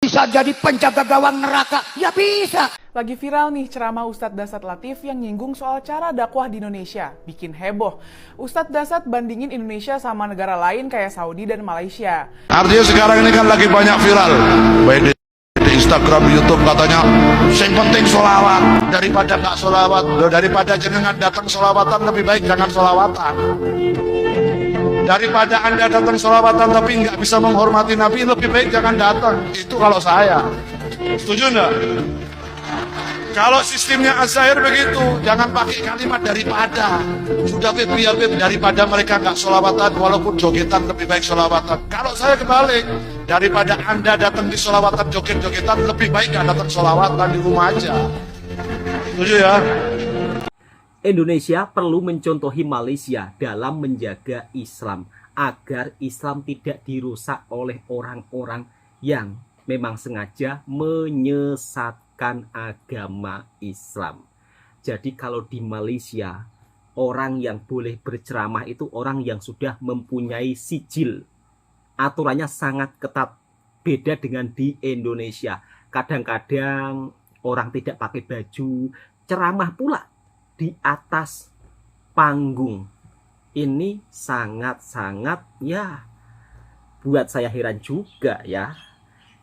bisa jadi penjaga gawang neraka? Ya bisa. Lagi viral nih ceramah Ustadz Dasat Latif yang nyinggung soal cara dakwah di Indonesia. Bikin heboh. Ustadz Dasat bandingin Indonesia sama negara lain kayak Saudi dan Malaysia. Artinya sekarang ini kan lagi banyak viral, baik di Instagram, YouTube katanya, yang penting sholawat daripada nggak sholawat, daripada jenengan datang sholawatan lebih baik jangan sholawatan. Daripada anda datang sholawatan tapi nggak bisa menghormati Nabi, lebih baik jangan datang. Itu kalau saya. Setuju nggak? Kalau sistemnya Az-Zahir begitu, jangan pakai kalimat daripada. Sudah beb daripada mereka nggak sholawatan, walaupun jogetan lebih baik sholawatan. Kalau saya kebalik, daripada anda datang di sholawatan joget-jogetan, lebih baik nggak datang sholawatan di rumah aja. Setuju ya? Indonesia perlu mencontohi Malaysia dalam menjaga Islam agar Islam tidak dirusak oleh orang-orang yang memang sengaja menyesatkan agama Islam. Jadi kalau di Malaysia, orang yang boleh berceramah itu orang yang sudah mempunyai sijil. Aturannya sangat ketat, beda dengan di Indonesia. Kadang-kadang orang tidak pakai baju, ceramah pula di atas panggung. Ini sangat-sangat ya buat saya heran juga ya.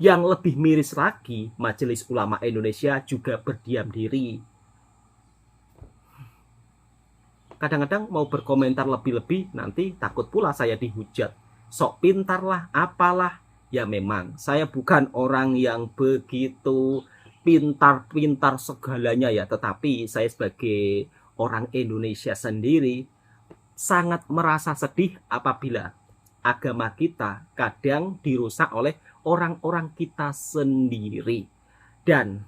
Yang lebih miris lagi, Majelis Ulama Indonesia juga berdiam diri. Kadang-kadang mau berkomentar lebih-lebih, nanti takut pula saya dihujat. Sok pintar lah, apalah. Ya memang, saya bukan orang yang begitu pintar-pintar segalanya ya. Tetapi saya sebagai orang Indonesia sendiri, sangat merasa sedih apabila agama kita kadang dirusak oleh orang-orang kita sendiri. Dan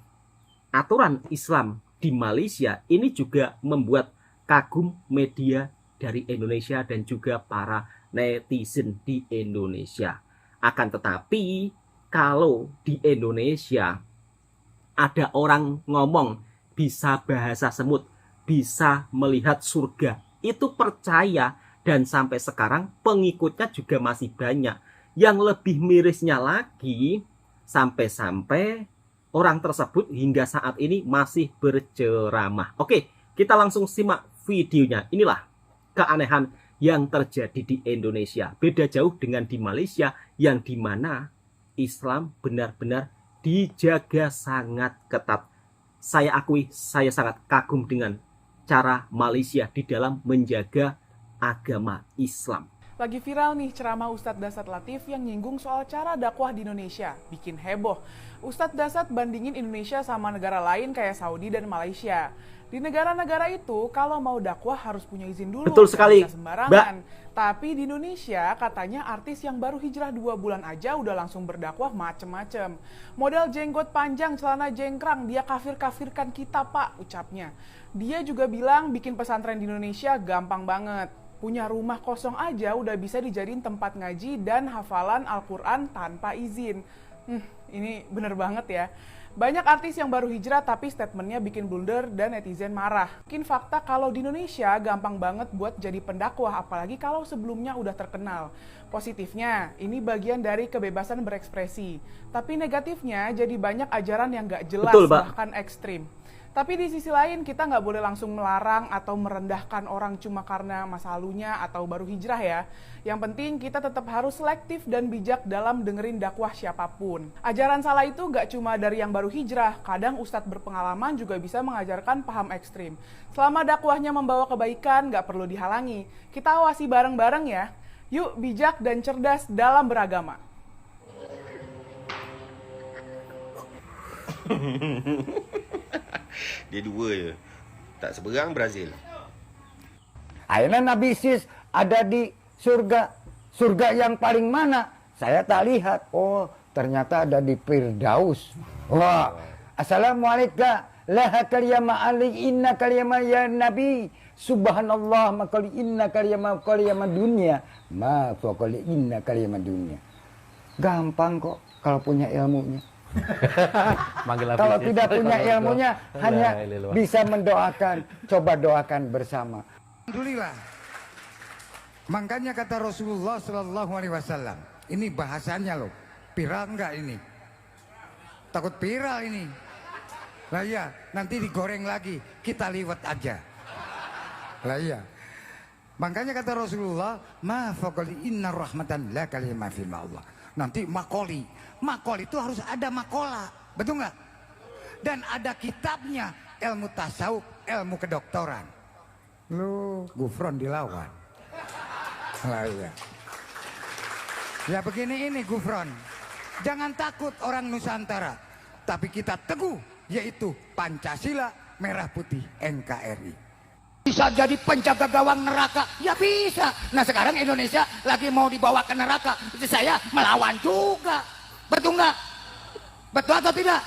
aturan Islam di Malaysia ini juga membuat kagum media dari Indonesia dan juga para netizen di Indonesia. Akan tetapi kalau di Indonesia ada orang ngomong bisa bahasa semut, bisa melihat surga, itu percaya. Dan sampai sekarang pengikutnya juga masih banyak. Yang lebih mirisnya lagi, sampai-sampai orang tersebut hingga saat ini masih berceramah. Oke, kita langsung simak videonya. Inilah keanehan yang terjadi di Indonesia. Beda jauh dengan di Malaysia, yang dimana Islam benar-benar dijaga sangat ketat. Saya akui, saya sangat kagum dengan cara Malaysia di dalam menjaga agama Islam. Lagi viral nih ceramah Ustadz Dasat Latif yang nyinggung soal cara dakwah di Indonesia. Bikin heboh. Ustadz Dasat bandingin Indonesia sama negara lain kayak Saudi dan Malaysia. Di negara-negara itu, kalau mau dakwah harus punya izin dulu. Betul sekali, bisa sembarangan. Tapi di Indonesia, katanya artis yang baru hijrah 2 bulan aja udah langsung berdakwah macem-macem. Model jenggot panjang, celana jengkrang, dia kafir-kafirkan kita pak, ucapnya. Dia juga bilang bikin pesantren di Indonesia gampang banget. Punya rumah kosong aja udah bisa dijadiin tempat ngaji dan hafalan Al-Quran tanpa izin. Ini bener banget ya. Banyak artis yang baru hijrah tapi statementnya bikin blunder dan netizen marah. Mungkin fakta kalau di Indonesia gampang banget buat jadi pendakwah, apalagi kalau sebelumnya udah terkenal. Positifnya, ini bagian dari kebebasan berekspresi. Tapi negatifnya jadi banyak ajaran yang gak jelas, betul, bahkan ekstrim. Tapi di sisi lain kita nggak boleh langsung melarang atau merendahkan orang cuma karena masa lalunya atau baru hijrah ya. Yang penting kita tetap harus selektif dan bijak dalam dengerin dakwah siapapun. Ajaran salah itu nggak cuma dari yang baru hijrah, kadang ustadz berpengalaman juga bisa mengajarkan paham ekstrim. Selama dakwahnya membawa kebaikan, nggak perlu dihalangi. Kita awasi bareng-bareng ya. Yuk bijak dan cerdas dalam beragama. Dia dua je. Tak seberang Brazil. Akhirnya Nabi Isis ada di surga. Surga yang paling mana? Saya tak lihat. Oh, ternyata ada di Firdaus. Wah. Assalamualaikum. Laha kaliyama ali inna kaliyama ya Nabi. Subhanallah makali inna kaliyama dunia. Ma faqali inna kaliyama dunia. Gampang kok kalau punya ilmunya. Kalau tidak punya ilmunya hanya bisa mendoakan. Coba doakan bersama. Alhamdulillah. Makanya kata Rasulullah Sallallahu Alaihi Wasallam, ini bahasanya loh, viral enggak ini? Takut viral ini. Lah iya, nanti digoreng lagi, kita liwat aja. Lah iya. Makanya kata Rasulullah, ma faqali inna rahmatan la kalima fi Allah. Nanti makoli. Makoli itu harus ada makola. Betul nggak? Dan ada kitabnya, ilmu tasawuf, ilmu kedokteran. Lu Gufron dilawan. Lah iya. Ya begini ini Gufron. Jangan takut orang Nusantara. Tapi kita teguh, yaitu Pancasila, merah putih, NKRI. Bisa jadi penjaga gawang neraka, ya bisa. Nah sekarang Indonesia lagi mau dibawa ke neraka, saya melawan juga. Betul nggak? Betul atau tidak?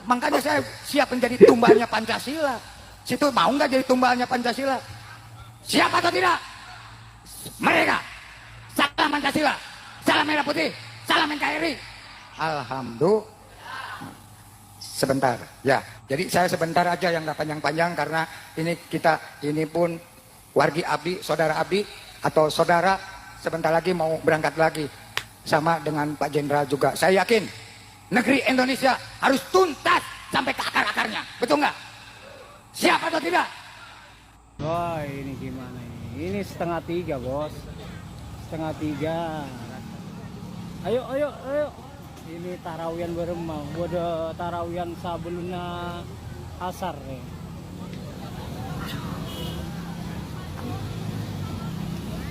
Makanya saya siap menjadi tumbalnya Pancasila. Situ mau nggak jadi tumbalnya Pancasila? Siap atau tidak? Mereka, salam Pancasila, salam merah putih, salam NKRI. Alhamdulillah. Sebentar, ya. Jadi saya sebentar aja yang nggak panjang-panjang karena ini pun wargi abdi, saudara abdi atau saudara sebentar lagi mau berangkat lagi sama dengan Pak Jenderal juga. Saya yakin negeri Indonesia harus tuntas sampai ke akar-akarnya, betul nggak? Siap atau tidak? Wah ini gimana ini? Ini 2:30 bos, 2:30. Ayo. Ini tarawian beremah, bodoh tarawian sebelumnya asar ya.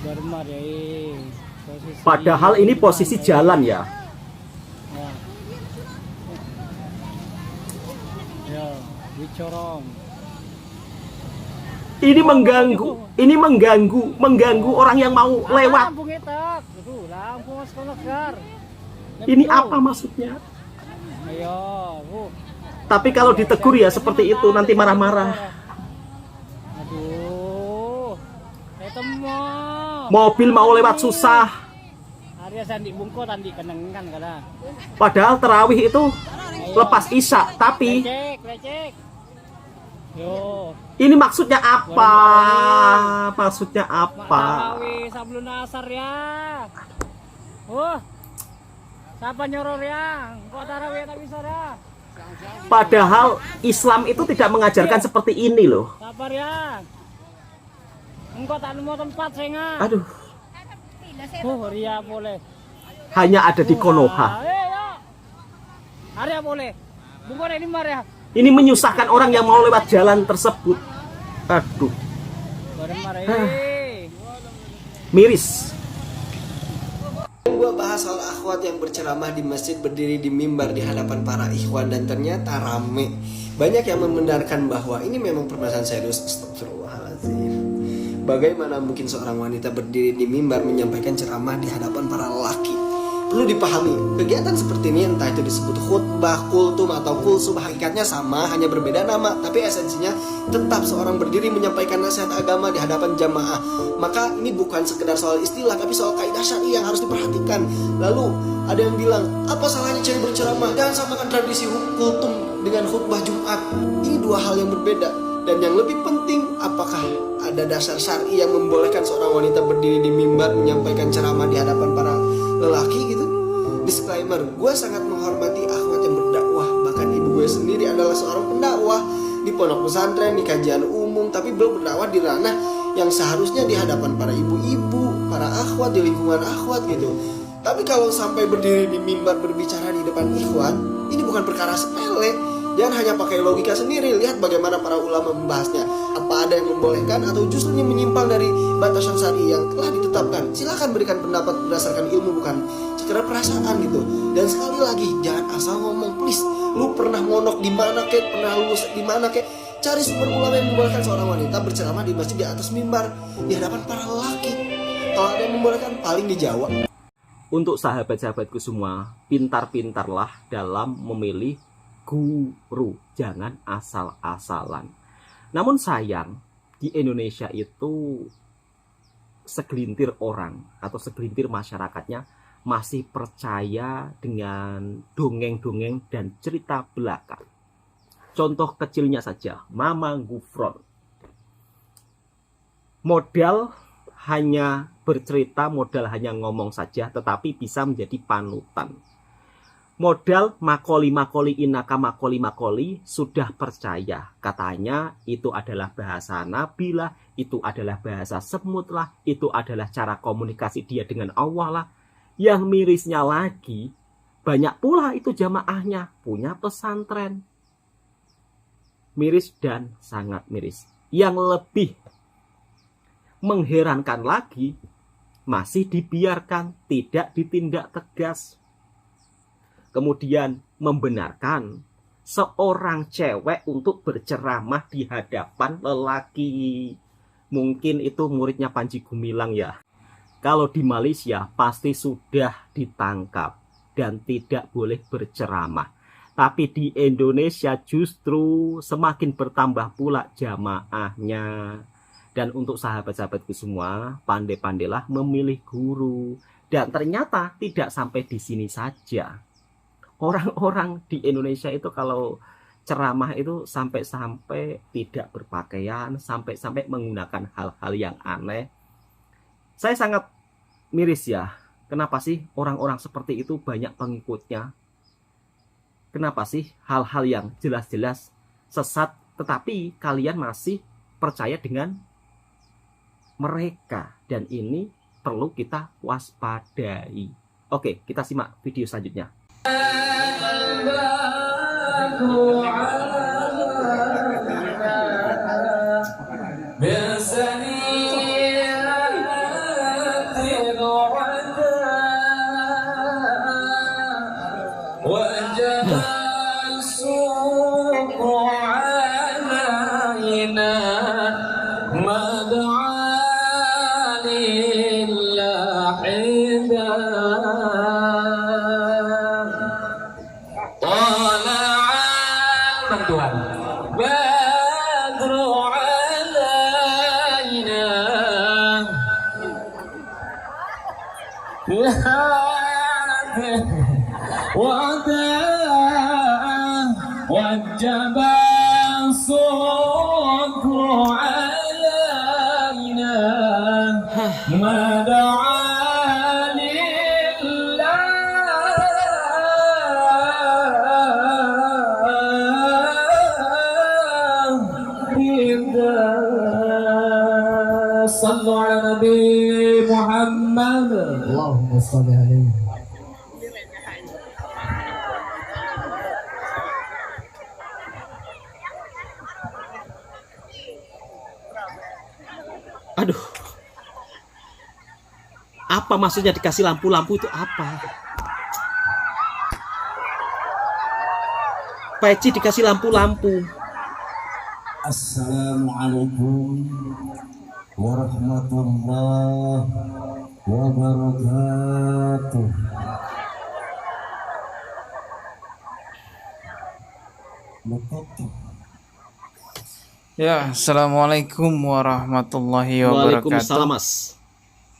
Beremah ya. Padahal ini posisi jalan ya. Ya, dicorong. Ini mengganggu orang yang mau lewat. Lampung etak, itu Lampung sekolah gar. Ini apa maksudnya? Ayo, Tapi kalau ditegur ya seperti itu, nanti marah-marah. Aduh, temu. Mobil mau lewat susah. Arya sandi bungko tadi kenengan kada. Padahal terawih itu lepas isya, tapi Lecek. Yo. ini maksudnya apa? Maksudnya apa? Tarawih sebelum asar ya. Siapa nyoror ya? Kok tarawih tak bisa dah. Padahal Islam itu tidak mengajarkan seperti ini loh. Sabar ya. Engkau tak nemu tempat senga. Aduh, Ria boleh. hanya ada di Konoha. Arya boleh. Bungko ini Maria. Ini menyusahkan orang yang mau lewat jalan tersebut. Aduh, miris. Gue bahas soal akhwat yang berceramah di masjid, berdiri di mimbar di hadapan para ikhwan, dan ternyata rame. Banyak yang membenarkan bahwa ini memang permasalahan serius. Astagfirullahaladzim. Bagaimana mungkin seorang wanita berdiri di mimbar menyampaikan ceramah di hadapan para lelaki? Perlu dipahami, kegiatan seperti ini entah itu disebut khutbah, kultum, atau kulsum, hakikatnya sama, hanya berbeda nama, tapi esensinya tetap seorang berdiri menyampaikan nasihat agama di hadapan jamaah. Maka ini bukan sekedar soal istilah, tapi soal kaidah syar'i yang harus diperhatikan. Lalu ada yang bilang, apa salahnya cewek berceramah? Jangan samakan tradisi kultum dengan khutbah Jumat. Ini dua hal yang berbeda. Dan yang lebih penting, apakah ada dasar syar'i yang membolehkan seorang wanita berdiri di mimbar menyampaikan ceramah di hadapan para lelaki gitu? Disclaimer, gue sangat menghormati akhwat yang berdakwah. Bahkan ibu gue sendiri adalah seorang pendakwah di pondok pesantren, di kajian umum, tapi belum berdakwah di ranah yang seharusnya di hadapan para ibu-ibu, para akhwat, di lingkungan akhwat gitu. Tapi kalau sampai berdiri di mimbar berbicara di depan ikhwan, ini bukan perkara sepele. Jangan hanya pakai logika sendiri, lihat bagaimana para ulama membahasnya. Apa ada yang membolehkan atau justru menyimpang dari batasan syar'i yang telah ditetapkan? Silakan berikan pendapat berdasarkan ilmu, bukan sekedar perasaan gitu. Dan sekali lagi, jangan asal ngomong, please. Lu pernah monok di mana kek, pernah lulus di mana kek? Cari sumber ulama yang membolehkan seorang wanita berceramah di masjid di atas mimbar di hadapan para lelaki. Kalau ada yang membolehkan, paling di Jawa. Untuk sahabat-sahabatku semua, pintar-pintarlah dalam memilih guru, jangan asal-asalan. Namun sayang, di Indonesia itu segelintir orang atau segelintir masyarakatnya masih percaya dengan dongeng-dongeng dan cerita belaka. Contoh kecilnya saja, Mama Gufron. Modal hanya bercerita, modal hanya ngomong saja, tetapi bisa menjadi panutan. modal makoli inaka makoli sudah percaya. Katanya itu adalah bahasa Nabi lah, itu adalah bahasa semut lah, itu adalah cara komunikasi dia dengan Allah lah. Yang mirisnya lagi, banyak pula itu jamaahnya punya pesantren. Miris dan sangat miris. Yang lebih mengherankan lagi, masih dibiarkan, tidak ditindak tegas. Kemudian membenarkan seorang cewek untuk berceramah di hadapan lelaki. Mungkin itu muridnya Panji Gumilang ya. Kalau di Malaysia pasti sudah ditangkap dan tidak boleh berceramah. Tapi di Indonesia justru semakin bertambah pula jamaahnya. Dan untuk sahabat-sahabatku semua, pandai-pandailah memilih guru. Dan ternyata tidak sampai di sini saja. Orang-orang di Indonesia itu kalau ceramah itu sampai-sampai tidak berpakaian, sampai-sampai menggunakan hal-hal yang aneh. Saya sangat miris ya. Kenapa sih orang-orang seperti itu banyak pengikutnya? Kenapa sih hal-hal yang jelas-jelas sesat, tetapi kalian masih percaya dengan mereka? Dan ini perlu kita waspadai. Oke, kita simak video selanjutnya. وجب الصبر علينا ما دعا لله صلوا على نبي محمد اللهم صل عليه. Aduh, apa maksudnya dikasih lampu-lampu itu apa? Peci dikasih lampu-lampu. Assalamualaikum warahmatullahi wabarakatuh. Ya, assalamualaikum warahmatullahi wabarakatuh. Waalaikumsalam, Mas.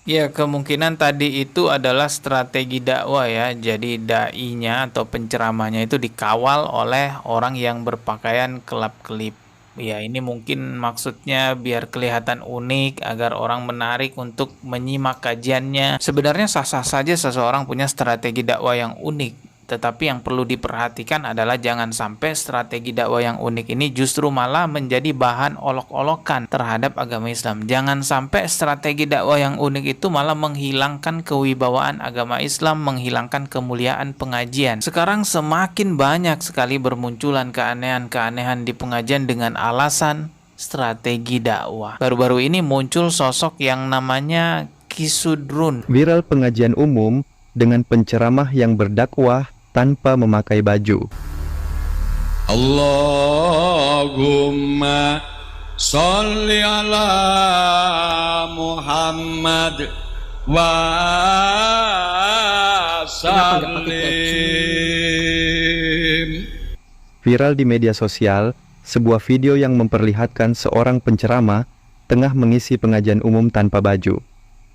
Ya, kemungkinan tadi itu adalah strategi dakwah ya. Jadi dai-nya atau penceramahnya itu dikawal oleh orang yang berpakaian kelap-kelip. Ya, ini mungkin maksudnya biar kelihatan unik agar orang menarik untuk menyimak kajiannya. Sebenarnya sah-sah saja seseorang punya strategi dakwah yang unik. Tetapi yang perlu diperhatikan adalah jangan sampai strategi dakwah yang unik ini justru malah menjadi bahan olok-olokan terhadap agama Islam. Jangan sampai strategi dakwah yang unik itu malah menghilangkan kewibawaan agama Islam, menghilangkan kemuliaan pengajian. Sekarang semakin banyak sekali bermunculan keanehan-keanehan di pengajian dengan alasan strategi dakwah. Baru-baru ini muncul sosok yang namanya Ki Sudrun. Viral pengajian umum dengan penceramah yang berdakwah tanpa memakai baju. Allahumma sholli ala Muhammad wa sallim. Viral di media sosial, sebuah video yang memperlihatkan seorang penceramah tengah mengisi pengajian umum tanpa baju.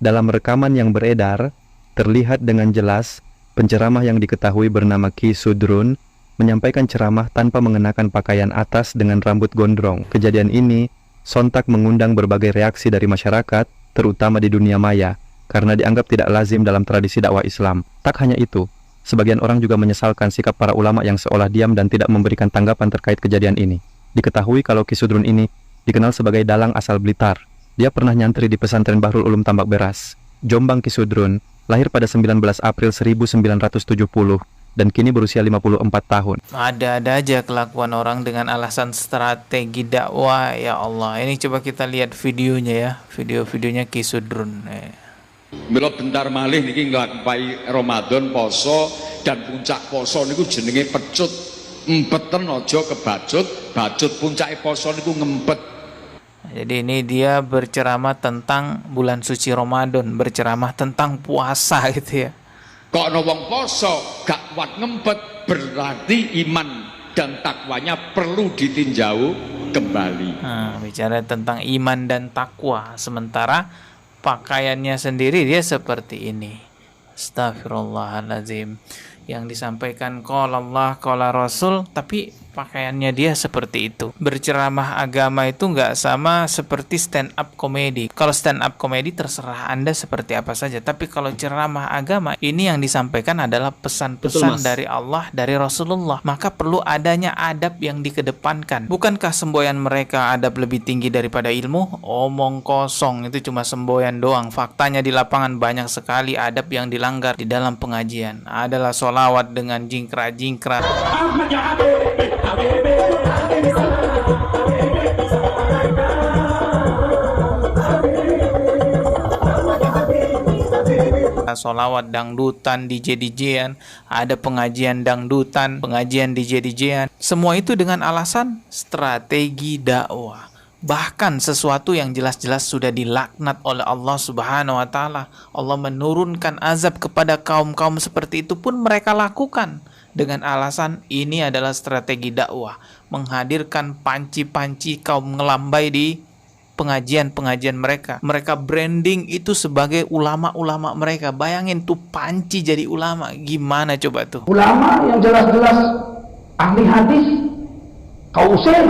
Dalam rekaman yang beredar, terlihat dengan jelas penceramah yang diketahui bernama Ki Sudrun menyampaikan ceramah tanpa mengenakan pakaian atas dengan rambut gondrong. Kejadian ini sontak mengundang berbagai reaksi dari masyarakat, terutama di dunia maya, karena dianggap tidak lazim dalam tradisi dakwah Islam. Tak hanya itu, Sebagian orang juga menyesalkan sikap para ulama yang seolah diam dan tidak memberikan tanggapan terkait kejadian ini. Diketahui kalau Ki Sudrun ini dikenal sebagai dalang asal Blitar. Dia pernah nyantri di pesantren Bahrul Ulum Tambak Beras, Jombang. Ki Sudrun lahir pada 19 April 1970 dan kini berusia 54 tahun. Ada-ada aja kelakuan orang dengan alasan strategi dakwah. Ya Allah, ini coba kita lihat videonya ya, video-videonya Ki Sudrun. Mila bentar malih niki nglampahi Ramadan poso dan puncak poso niku jenenge pecut. Empeten aja kebacut, bacut puncake poso niku ngempet. Jadi ini dia berceramah tentang bulan suci Ramadan, berceramah tentang puasa gitu ya. Kok ana wong poso gak kuat ngempet, berarti iman dan takwanya perlu ditinjau kembali. Nah, bicara tentang iman dan takwa, sementara pakaiannya sendiri dia seperti ini. Astagfirullahaladzim. Yang disampaikan qala Allah, qala Rasul, tapi pakaiannya dia seperti itu. Berceramah agama itu nggak sama seperti stand up comedy. Kalau stand up comedy terserah Anda seperti apa saja, tapi kalau ceramah agama ini yang disampaikan adalah pesan-pesan dari Allah, dari Rasulullah. Maka perlu adanya adab yang dikedepankan. Bukankah semboyan mereka adab lebih tinggi daripada ilmu? Omong kosong, itu cuma semboyan doang. Faktanya di lapangan banyak sekali adab yang dilanggar di dalam pengajian. Adalah sholawat dengan jingkrak-jingkrak. Solawat dangdutan, DJ-DJan, ada pengajian dangdutan, pengajian DJ-DJan. Semua itu dengan alasan strategi dakwah. Bahkan sesuatu yang jelas-jelas sudah dilaknat oleh Allah Subhanahu wa Ta'ala. Allah menurunkan azab kepada kaum-kaum seperti itu pun mereka lakukan dengan alasan ini adalah strategi dakwah, menghadirkan panci-panci kaum ngelambai di pengajian-pengajian mereka. Mereka branding itu sebagai ulama-ulama mereka. Bayangin tuh panci jadi ulama, gimana coba tuh? Ulama yang jelas-jelas ahli hadis, kau usir,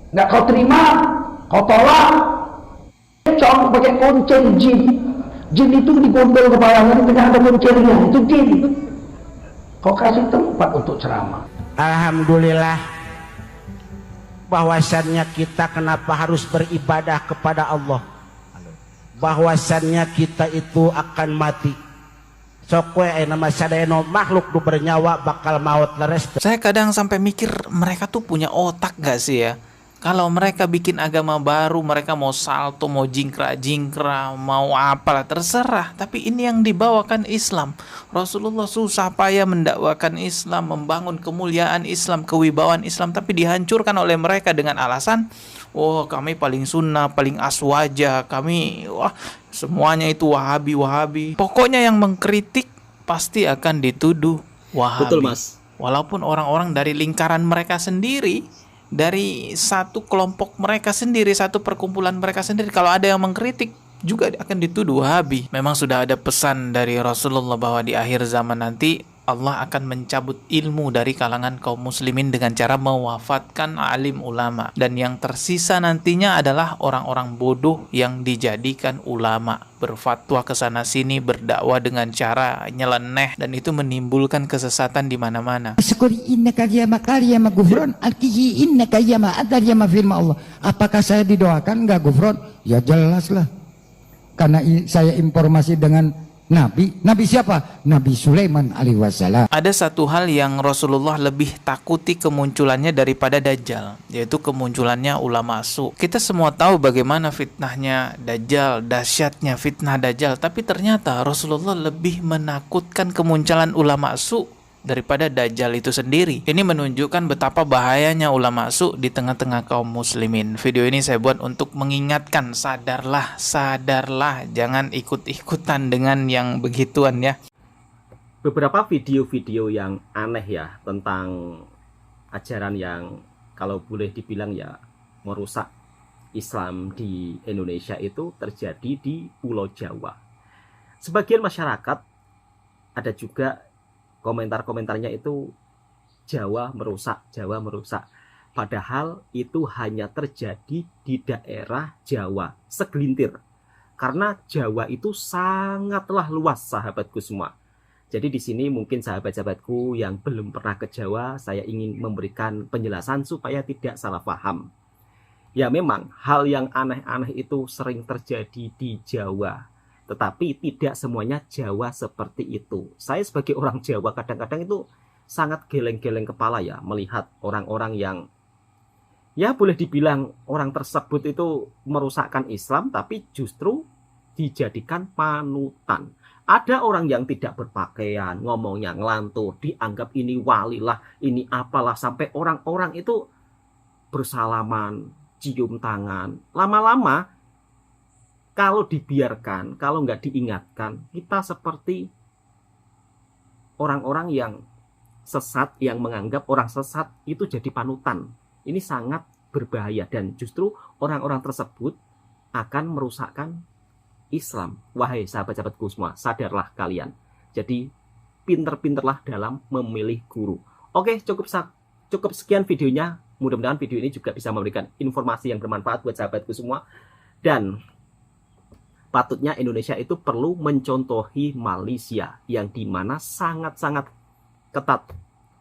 nggak kau terima, kau tolak. Cong pakai kuncir jin. Jin itu digondol kepalanya, tidak ada kuncirnya, itu jin. Kau kasih tempat untuk ceramah. Alhamdulillah, bahwasannya kita kenapa harus beribadah kepada Allah, bahwasannya kita itu akan mati. Sokwe nama sadeno makhluk du bernyawa bakal maut leres. Saya kadang sampai mikir mereka tuh punya otak gak sih ya? Kalau mereka bikin agama baru, mereka mau salto, mau jingkrak-jingkrak, mau apalah terserah. Tapi ini yang dibawakan Islam. Rasulullah susah payah mendakwakan Islam, membangun kemuliaan Islam, kewibawaan Islam, tapi dihancurkan oleh mereka dengan alasan, oh kami paling sunnah, paling aswaja, kami wah semuanya itu wahabi. Pokoknya yang mengkritik pasti akan dituduh wahabi. Betul, Mas. Walaupun orang-orang dari lingkaran mereka sendiri, dari satu kelompok mereka sendiri, satu perkumpulan mereka sendiri, kalau ada yang mengkritik juga akan dituduh wahabi. Memang sudah ada pesan dari Rasulullah bahwa di akhir zaman nanti Allah akan mencabut ilmu dari kalangan kaum muslimin dengan cara mewafatkan alim ulama, dan yang tersisa nantinya adalah orang-orang bodoh yang dijadikan ulama, berfatwa ke sana sini, berdakwah dengan cara nyeleneh, dan itu menimbulkan kesesatan di mana-mana. Apakah saya didoakan? Enggak, gufron. Ya jelas lah. Karena saya informasi dengan Nabi siapa? Nabi Sulaiman alaihi wassalam. Ada satu hal yang Rasulullah lebih takuti kemunculannya daripada Dajjal, yaitu kemunculannya ulama su. Kita semua tahu bagaimana fitnahnya Dajjal, dahsyatnya fitnah Dajjal, tapi ternyata Rasulullah lebih menakutkan kemunculan ulama su daripada Dajjal itu sendiri. Ini menunjukkan betapa bahayanya ulama su di tengah-tengah kaum muslimin. Video ini saya buat untuk mengingatkan, sadarlah, jangan ikut-ikutan dengan yang begituan ya. Beberapa video-video yang aneh ya tentang ajaran yang kalau boleh dibilang ya merusak Islam di Indonesia itu terjadi di Pulau Jawa. Sebagian masyarakat ada juga komentar-komentarnya itu Jawa merusak. Padahal itu hanya terjadi di daerah Jawa segelintir. Karena Jawa itu sangatlah luas, sahabatku semua. Jadi di sini mungkin sahabat-sahabatku yang belum pernah ke Jawa, saya ingin memberikan penjelasan supaya tidak salah paham. Ya memang hal yang aneh-aneh itu sering terjadi di Jawa, tetapi tidak semuanya Jawa seperti itu. Saya sebagai orang Jawa kadang-kadang itu sangat geleng-geleng kepala ya melihat orang-orang yang ya boleh dibilang orang tersebut itu merusakkan Islam, tapi justru dijadikan panutan. Ada orang yang tidak berpakaian, ngomongnya ngelantur, dianggap ini wali lah, ini apalah, sampai orang-orang itu bersalaman, cium tangan. Lama-lama, kalau dibiarkan, kalau nggak diingatkan, kita seperti orang-orang yang sesat, yang menganggap orang sesat itu jadi panutan. Ini sangat berbahaya dan justru orang-orang tersebut akan merusakkan Islam. Wahai sahabat-sahabatku semua, sadarlah kalian. Jadi pinter-pinterlah dalam memilih guru. Oke, cukup sekian videonya. Mudah-mudahan video ini juga bisa memberikan informasi yang bermanfaat buat sahabatku semua. Dan patutnya Indonesia itu perlu mencontohi Malaysia yang dimana sangat-sangat ketat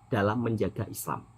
dalam menjaga Islam.